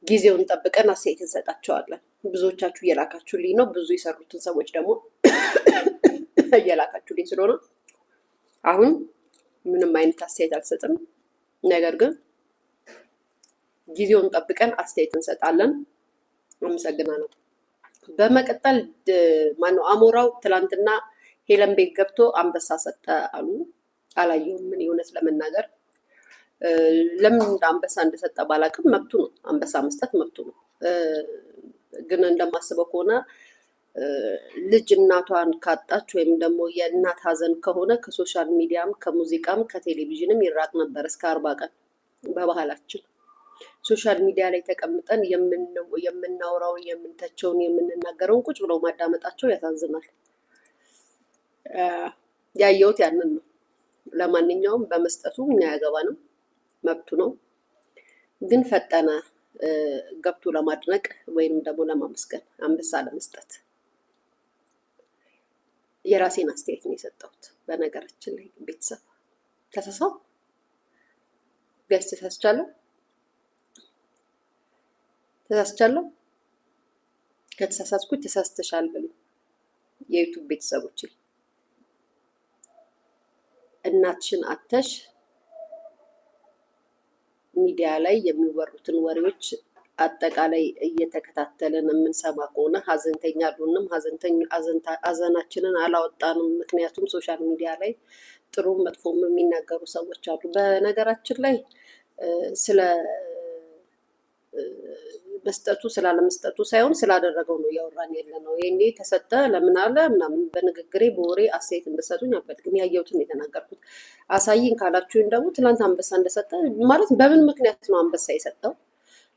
ጊዜውን ጠብቀን አስተያየት እንሰጣቸዋለን። ብዙዎቻችሁ እየላካችሁልኝ ነው። ብዙ የሰሩትን ሰዎች ደግሞ እየላካችሁልኝ ስለሆነ አሁን ምንም አይነት አስተያየት አልሰጥም። ነገር ግን ጊዜውን ጠብቀን አስተያየት እንሰጣለን። አመሰግናለሁ። በመቀጠል ማነው አሞራው ትላንትና ሄለን ቤት ገብቶ አንበሳ ሰጠ አሉ። አላየሁም ምን እውነት ለመናገር ለምን አንበሳ እንደሰጠ ባላቅም መብቱ ነው። አንበሳ መስጠት መብቱ ነው። ግን እንደማስበው ከሆነ ልጅ እናቷን ካጣች ወይም ደግሞ የእናት ሀዘን ከሆነ ከሶሻል ሚዲያም ከሙዚቃም ከቴሌቪዥንም ይራቅ ነበር እስከ 40 ቀን። በባህላችን ሶሻል ሚዲያ ላይ ተቀምጠን የምናወራውን የምንተቸውን የምንናገረውን ቁጭ ብለው ማዳመጣቸው ያሳዝናል። ያየሁት ያንን ነው። ለማንኛውም በመስጠቱ እኛ ያገባንም መብቱ ነው። ግን ፈጠነ ገብቶ ለማድነቅ ወይም ደግሞ ለማመስገን አንበሳ ለመስጠት የራሴን አስተያየት ነው የሰጠሁት። በነገራችን ላይ ቤተሰብ ተሳሳው ጋይስ ተሳስቻለሁ። ከተሳሳትኩት ተሳስተሻል ብሉ የዩቱብ ቤተሰቦች። እናትሽን አተሽ ሚዲያ ላይ የሚወሩትን ወሬዎች አጠቃላይ እየተከታተልን የምንሰማ ከሆነ ሀዘንተኛ አልሆንም፣ ሀዘናችንን አላወጣንም። ምክንያቱም ሶሻል ሚዲያ ላይ ጥሩም መጥፎም የሚናገሩ ሰዎች አሉ። በነገራችን ላይ ስለ መስጠቱ ስላለመስጠቱ ሳይሆን ስላደረገው ነው እያወራን ያለ ነው። ይሄኔ ተሰጠ ለምን አለ ምናምን በንግግሬ በወሬ አስተያየት እንደሰጡኝ አልፈልግም። ያየሁትን የተናገርኩት። አሳይኝ ካላችሁኝ ደግሞ ትናንት አንበሳ እንደሰጠ ማለት በምን ምክንያት ነው አንበሳ የሰጠው?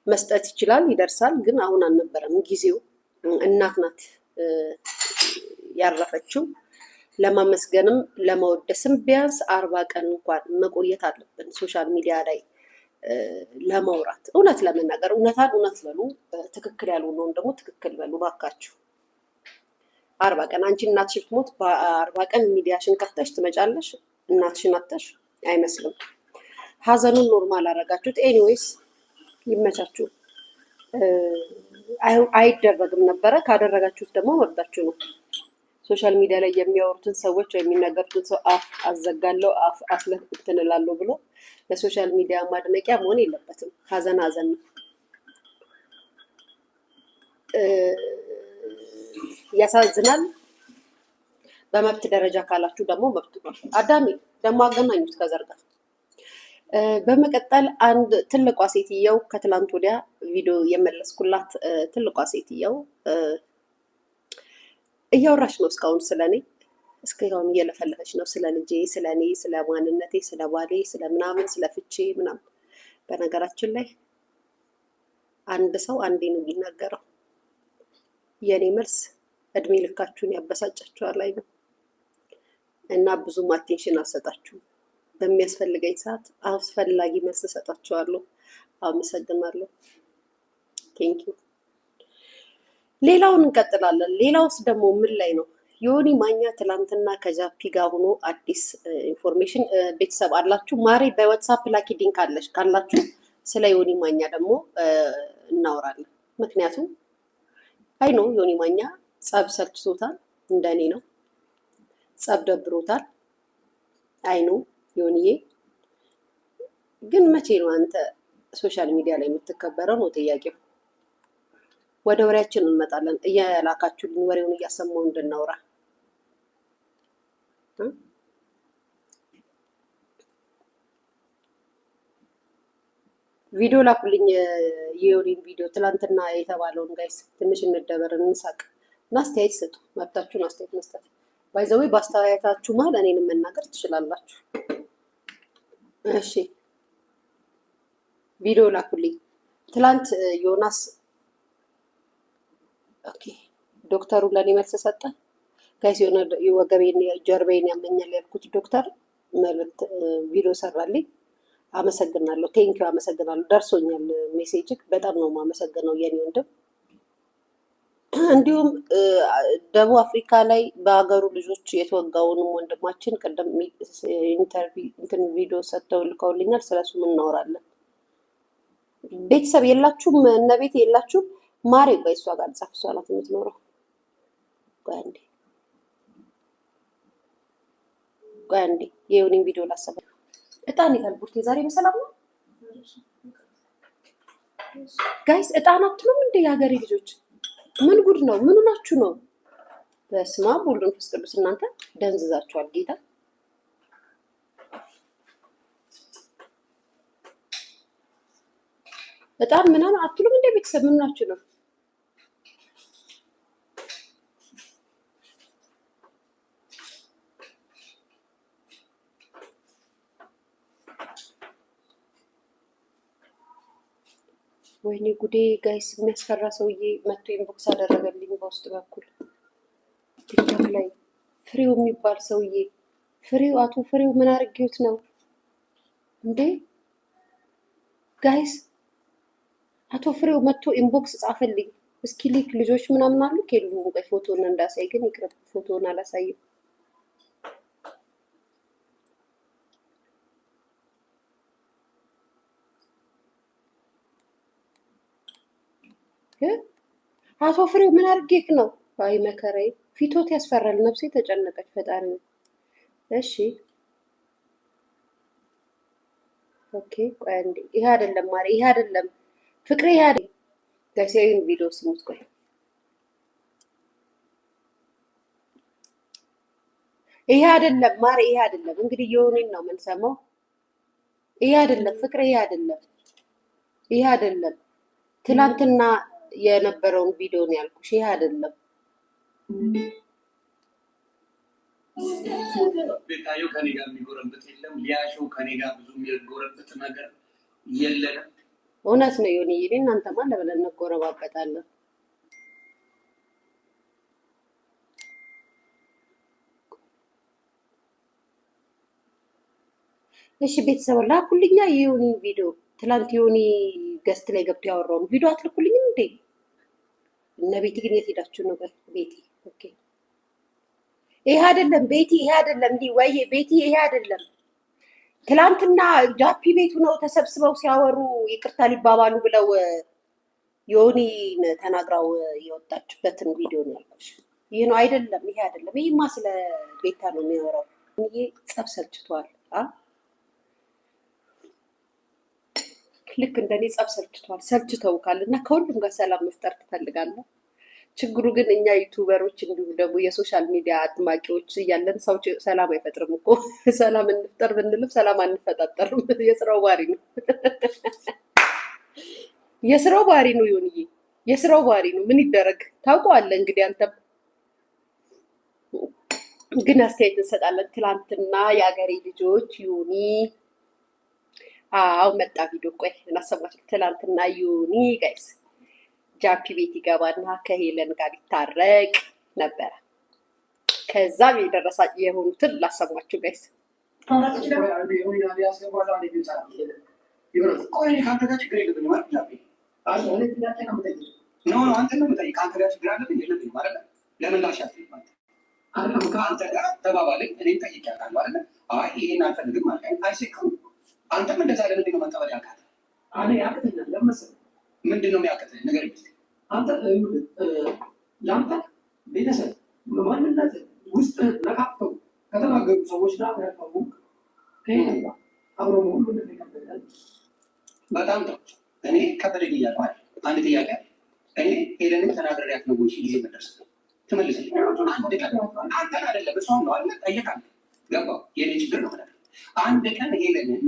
መስጠት ይችላል ይደርሳል፣ ግን አሁን አልነበረም ጊዜው። እናት ናት ያረፈችው። ለማመስገንም ለመወደስም ቢያንስ 40 ቀን እንኳን መቆየት አለብን ሶሻል ሚዲያ ላይ ለማውራት። እውነት ለመናገር እውነታን እውነት በሉ፣ ትክክል ያልሆነውን ደግሞ ትክክል በሉ ባካችሁ። 40 ቀን አንቺ እናትሽ ብትሞት በ40 ቀን ሚዲያሽን ከፍተሽ ትመጫለሽ? እናትሽን አተሽ አይመስልም። ሀዘኑን ኖርማል አደረጋችሁት። ኤኒዌይስ ይመቻችሁ። አይደረግም ነበረ። ካደረጋችሁት ደግሞ መብታችሁ ነው። ሶሻል ሚዲያ ላይ የሚያወሩትን ሰዎች ወይም የሚናገሩትን ሰው አፍ አዘጋለሁ አፍ እንትን እላለሁ ብሎ ለሶሻል ሚዲያ ማድነቂያ መሆን የለበትም። ሀዘን ሀዘን ነው። ያሳዝናል። በመብት ደረጃ ካላችሁ ደግሞ መብት ነው። አዳሜ ደግሞ አገናኙት ከዘር ጋር። በመቀጠል አንድ ትልቋ ሴትየው ከትላንት ወዲያ ቪዲዮ የመለስኩላት ትልቋ ሴትየው እያወራች ነው እስካሁን ስለኔ እስካሁን እየለፈለፈች ነው ስለ ልጄ፣ ስለ እኔ፣ ስለ ማንነቴ፣ ስለ ባሌ፣ ስለ ምናምን፣ ስለ ፍቼ ምናምን። በነገራችን ላይ አንድ ሰው አንዴ ነው የሚናገረው። የእኔ መልስ እድሜ ልካችሁን ያበሳጫችኋል አይደል? እና ብዙም አቴንሽን አልሰጣችሁም። በሚያስፈልገኝ ሰዓት አስፈላጊ መልስ እሰጣችኋለሁ። አመሰግናለሁ። ቴንኪው። ሌላውን እንቀጥላለን። ሌላውስ ደግሞ ምን ላይ ነው? ዮኒ ማኛ ትላንትና ከጃፒ ጋር ሆኖ አዲስ ኢንፎርሜሽን ቤተሰብ አላችሁ? ማሬ በዋትሳፕ ላኪ ሊንክ ካላችሁ ስለ ዮኒ ማኛ ደግሞ እናወራለን። ምክንያቱም አይ ነው ዮኒ ማኛ ጸብ ሰልችቶታል፣ እንደኔ ነው። ጸብ ደብሮታል። አይ ነው ዮኒዬ። ግን መቼ ነው አንተ ሶሻል ሚዲያ ላይ የምትከበረው ነው ጥያቄው። ወደ ወሬያችን እንመጣለን። እየላካችሁልኝ ወሬውን እያሰማሁ እንድናወራ። ቪዲዮ ላኩልኝ፣ የዮኒን ቪዲዮ ትላንትና የተባለውን። ጋይስ ትንሽ እንደበር እንሳቅ እና አስተያየት ስጡ። መብታችሁን አስተያየት መስጠት። ባይዘዌ በአስተያየታችሁ መሀል እኔንም መናገር ትችላላችሁ። እሺ ቪዲዮ ላኩልኝ። ትላንት ዮናስ ኦኬ ዶክተሩ ለኔ መልስ ሰጠ። ጋይስ የሆነ ወገቤን ጀርባዬን ያመኛል ያልኩት ዶክተር መልእክት ቪዲዮ ሰራልኝ። አመሰግናለሁ። ቴንኪው አመሰግናለሁ። ደርሶኛል ሜሴጅ። በጣም ነው የማመሰግነው የኔ ወንድም። እንዲሁም ደቡብ አፍሪካ ላይ በሀገሩ ልጆች የተወጋውንም ወንድማችን ቅድም ኢንተርቪው ቪዲዮ ሰጥተው ልከውልኛል። ስለሱም እናወራለን። ቤተሰብ የላችሁም? እነ ቤት የላችሁም? ማሬ ቆይ እሷ ጋር ጻፍ። እሷ ናት የምትኖረው። ቆይ አንዴ የዮኒን ቪዲዮ ላሰባ። እጣን ይላል ቡርቴ ዛሬ በሰላም ነው ጋይስ? እጣን አትሉም እንደ የሀገሬ ልጆች? ምን ጉድ ነው? ምን ሆናችሁ ነው? በስመ አብ ወወልድ ወመንፈስ ቅዱስ። እናንተ ደንዝዛችኋል። ጌታ እጣን ምናምን አትሉም እንደ ቤተሰብ? ምን ሆናችሁ ነው? ወይኔ ጉዴ ጋይስ! የሚያስፈራ ሰውዬ መጥቶ ኢንቦክስ አደረገልኝ በውስጥ በኩል ቲክቶክ ላይ። ፍሬው የሚባል ሰውዬ ፍሬው፣ አቶ ፍሬው ምን አድርጌዎት ነው እንዴ ጋይስ? አቶ ፍሬው መጥቶ ኢንቦክስ ጻፈልኝ። እስኪ ሊክ ልጆች ምናምን አሉ ከሉ ቆይ ፎቶን እንዳሳይ ግን ይቅርብ፣ ፎቶን አላሳይም። አቶ ፍሬው ምን አድርጌክ ነው? አይ መከራዬ፣ ፊቶት ያስፈራል። ነፍሴ ተጨነቀች። ፈጣሪ እሺ ኦኬ። ቆይ አንዴ፣ ይሄ አይደለም ማሪ፣ ይሄ አይደለም ፍቅሬ፣ ይሄ አይደለም ጋይስ። ቪዲዮ ስሙት። ቆይ ይሄ አይደለም ማሪ፣ ይሄ አይደለም። እንግዲህ የሆነን ነው የምንሰማው። ይሄ አይደለም ፍቅሬ፣ ይሄ አይደለም፣ ይሄ አይደለም። ትናንትና የነበረውን ቪዲዮ ነው ያልኩሽ። ይሄ አይደለም። ቤታዮ ከኔ ጋር የሚጎረብጥ የለም። ሊያሾው ከኔ ጋር ብዙ የሚጎረብጥ ነገር የለንም። እውነት ነው ዮኒ። እናንተማ ለብለን እንጎረባበጣለን። እሺ ቤተሰብ ላኩልኛ የዮኒ ቪዲዮ። ትላንት ዮኒ ገስት ላይ ገብቶ ያወራውን ቪዲዮ አትልኩልኝም እንዴ? እነ ቤቲ ግን የት ሄዳችሁ ነው? ቤቲ ኦኬ። ይሄ አይደለም ቤቲ፣ ይሄ አይደለም እንዲህ ወይ ቤቲ፣ ይሄ አይደለም። ትላንትና ጃፒ ቤቱ ነው ተሰብስበው ሲያወሩ ይቅርታ ሊባባሉ ብለው ዮኒ ተናግራው የወጣችበትን ቪዲዮ ነው ያልኩሽ። ይሄ ነው አይደለም፣ ይሄ አይደለም። ይሄማ ስለ ቤታ ነው የሚያወራው። ይሄ ጸብ ሰልችቷል። ልክ እንደኔ ጸብ ሰልችቷል። ሰልችተውካል እና ከሁሉም ጋር ሰላም መፍጠር ትፈልጋለህ። ችግሩ ግን እኛ ዩቱበሮች እንዲሁም ደግሞ የሶሻል ሚዲያ አድማቂዎች እያለን ሰው ሰላም አይፈጥርም እኮ። ሰላም እንፍጠር ብንልም ሰላም አንፈጣጠርም። የስራው ባህሪ ነው። የስራው ባህሪ ነው ዮኒዬ፣ የስራው ባህሪ ነው። ምን ይደረግ ታውቀዋለህ። እንግዲህ አንተም ግን አስተያየት እንሰጣለን። ትላንትና የአገሬ ልጆች ዮኒ አው መጣ ቪዲዮ። ቆይ እናሰማችሁ። ትላንትና ዮኒ ጋይስ ጃፒ ቤት ይገባና ከሄለን ጋር ይታረቅ ነበረ። ከዛም የደረሳ የሆኑትን ላሰማችሁ ጋይስ። አንተም እንደዛ ለምንድን ነው መቀበል ያልካት? ምንድን ነው የሚያቅትህ? ነገር አንተ ለአንተ ቤተሰብ ማንነት ውስጥ ነቃቅተው ከተናገሩ ሰዎች ጋር ያቀቡ ከሄለን ጋር አብሮ መሆኑ እንደሚቀበል በጣም ጥሩ። እኔ ከበደኝ እያለሁ አንድ ጥያቄ እኔ ሄለንን ተናግሬያት ነው ወይ ጊዜ መድረስ ትመልስልኝ? አንድ ቀን አንተን አይደለም እሷን ነው አለ ጠየቃለሁ። ገባው? የኔ ችግር ነው ማለት አንድ ቀን ሄለንን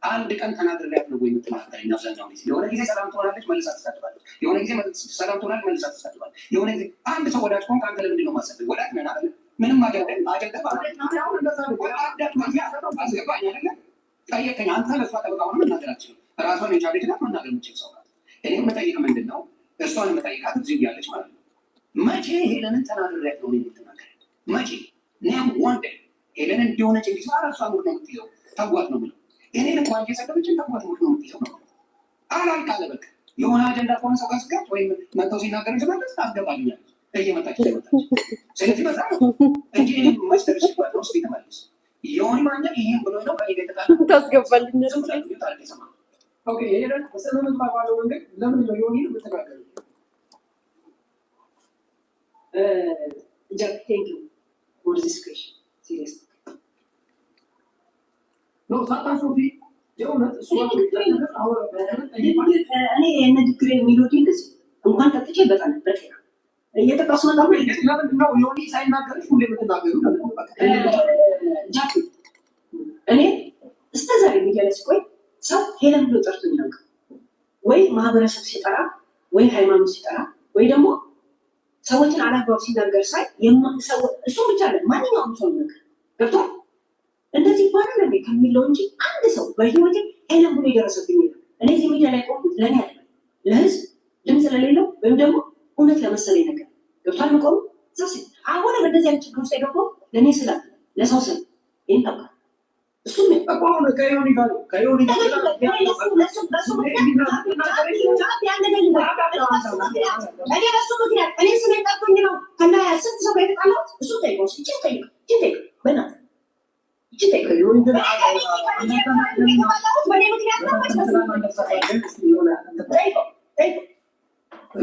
አንድ ቀን ተናግሬያት ነው ወይ የምትናገረኝ? አብዛኛው ጊዜ የሆነ ጊዜ ሰላም ትሆናለች፣ መልሳ ትሳድባለች። የሆነ ጊዜ ሰላም ትሆናለች፣ መልሳ ትሳድባለች። የሆነ ጊዜ አንድ ሰው ወዳጅ ከሆንክ አንተ ለምንድን ነው የማሰብህ? ወዳጅ ነን አይደል? ምንም አስገባኝ አይደለ? ጠየቀኝ። አንተ ለእሷ ጠበቃ ሆነ መናገር አትችልም። ራሷን የቻለች ናት፣ መናገር የምችል ሰው ናት። እኔ የምጠይቅ ምንድን ነው እሷን የምጠይቃት እዚህ እያለች ማለት ነው መቼ ሄለንን ተናግሬያት ነው የምትናገረኝ? መቼ ኔም ዋንዴ ሄለንን እንዲሆነች እንዲህ ራሷ ሙድ ነው የምትይዘው፣ ተጓት ነው የምለው እኔን እንኳን እየሰደበችን ተጓት ሙድ ነው የምትይዘው ነው አላልቃለ በቃ የሆነ አጀንዳ ከሆነ ሰው ጋር ስጋት ወይም መጥተው ሲናገር ስመለስ ታስገባልኛለች እየመጣች እየመጣች። ስለዚህ በዛ ነው እንጂ እኔ መስደርሽ ባት ነው ስቤት መለስ የሆን ማኛ ይሄን ብሎ ነው ከኔ ገጠቃ ታስገባልኛለች። ኦኬ ይሄንን በሰለምን ባባለው መንገድ ለምን ነው ዮኒ የምትተጋገሩ? ጃክ ቴንክ ዩ ፎር ዚስ ኩዌስችን ሲሪየስ ነው ሳታሾፊ የእውነት እሱ እኔ የንግግር የሚሉት እንደዚህ እንኳን ጠጥቼ በጣም በጤና እየጠቀሱ ነው። ለምንድነው ዮኒ ሳይናገርሽ ሁሌ የምትናገሩ? ጃክ እኔ እስከዛሬ ሚዲያ ላይ ሲቆይ ሰው ሄለን ብሎ ጠርቶኝ ነው ወይ ማህበረሰብ ሲጠራ ወይ ሃይማኖት ሲጠራ ወይ ደግሞ ሰዎችን አላግባብ ሲናገር ሳይ እሱ ብቻ አለ ማንኛውም ሰው ነገር ገብቷል እንደዚህ ይባላል እንዴ ከሚለው እንጂ አንድ ሰው በህይወቴ ሄለን ብሎ የደረሰብኝ እኔ እዚህ ሚዲያ ላይ ቆምኩት ለእኔ አለ ለህዝብ ድምፅ ለሌለው ወይም ደግሞ እውነት ለመሰለኝ ነገር ገብቷል መቆሙ ዛሴ አሁን በእንደዚህ አይነት ችግር ውስጥ የገባው ለእኔ ስላ ለሰው ስል ይህን ጠብቃል እሱም አሁን ከዮኒ ጋር ነው ከዮኒ ጋር እኔ ስሜ ጠርቶኝ ነው ከና ስንት ሰው ጋር የተጣላሁት እሱ ጠይቀው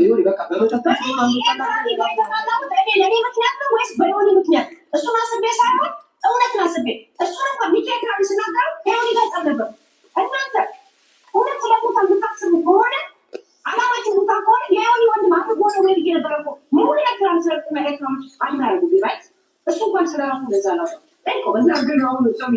ዮኒ በቃ በመጠጣ ለእኔ ምክንያት ነው ወይስ በዮኒ ምክንያት እሱን አስቤ ሳይሆን እውነትን አስቤ እሱን እንኳን ሚካኤል ክራቢ ስናገረው ሄሮኒ ጋር ጸብ ነበር። እናንተ እውነት ስለሞታ የምታስቡ ከሆነ አላማችሁ ቦታ ከሆነ የሄሮኒ ወንድም አድርጎ ነው ወይ ብዬ ነበረ እኮ ሙሉ ኤርትራን ስለጥና ኤርትራዎች አንድ ያደርጉ ቢባይት እሱ እንኳን ስለራሱ ለዛ ነው ጠይቆ በዛ ግን አሁን ሰው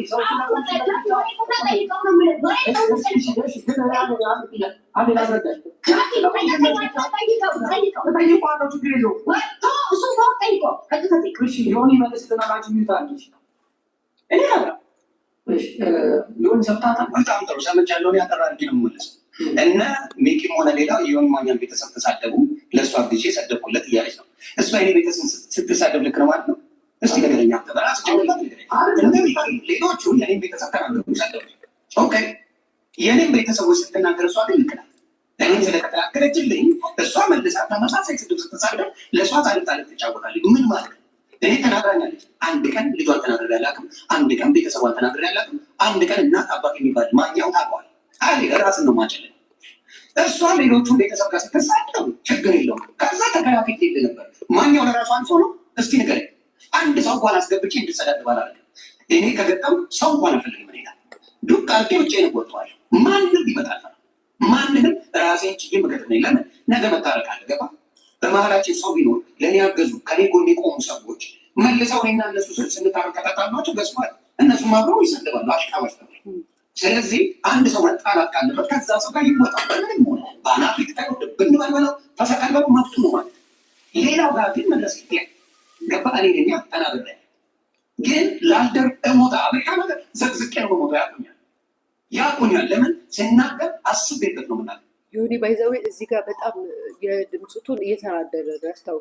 ዮኒ መለስትና ላንቺ ሚታለሽ ዮኒ ሰምታታ በጣም ጥሩ ሰምቻለሁ። ያጠራ አድርጌ ነው የምመለሰው። እነ ሚኪም ሆነ ሌላው የዮኒ ማኛን ቤተሰብ ተሳደቡ፣ ለእሷ ጊዜ ሰደብኩለት እያለች ነው። እሷ የኔ ቤተሰብ ስትሳደብ ልክ ነው ማለት ነው? እስቲ ነገረኛ በራስ ሌሎቹ የኔም ቤተሰብ ተናገሩ ሰደቡ። ኦኬ የኔም ቤተሰቦች ስትናገር እሷ ግን ልክ ናት። እኔም ስለተከራከረችልኝ እሷ መልሳ ተመሳሳይ ስድብ ስትሳደብ ለእሷ ታሪክ ትጫወታለች። ምን ማለት ነው? እኔ ተናግራኛለች። አንድ ቀን ልጇን ተናግሬ አላውቅም። አንድ ቀን ቤተሰቧን ተናግሬ አላውቅም። አንድ ቀን እናት አባት የሚባል ማኛው ታውቀዋል። አይ ራስን ነው ማጨለን። እሷ ሌሎቹን ቤተሰብ ጋር ስትሳደብ ችግር የለውም። ከዛ ተከራክሬ ሄድ ነበር። ማኛው ለራሱ አንሶ ነው። እስቲ ንገረኝ። አንድ ሰው እንኳን አስገብቼ እንድሰዳደብ አላደርግም። እኔ ከገጠም ሰው እንኳን አልፈልግም። እኔ ዱቅ አድርጌ ብቻዬን እወጣዋለሁ። ማንም ይመጣል ማንንም ራሴን ችዬ መገጠም ነኝ። ለምን ነገ መታረቅ አለ። ገባ በመሀላችን ሰው ቢኖር ለእኔ ያገዙ ከኔ ጎን የቆሙ ሰዎች መልሰው እኔና እነሱ ስንታረቅ ከጠጣላቸው ገዝቷል። እነሱም አብረው ይሰድባሉ። አሽቃባሽ ነው። ስለዚህ አንድ ሰው መጣላት ካለበት ከዛ ሰው ጋር ይወጣል። ምንም ሆነ በአናቱ ይታወቅ ብንበልበለው ተሰቃልበሉ መፍቱ ነው ማለት ሌላው ጋር ግን መለስ ይታያል። ገባ እኔ ነኛ ተናግሬ ግን ላልደር እሞታ አሜሪካ ነገር ዘቅዝቄ ነው ሞታ ያቁኛል። ለምን ስናገር አስቤበት ነው ምናምን ዮኒ ባይዘዌ እዚህ ጋር በጣም የድምፅቱን እየተናደረ ያስታውቃል።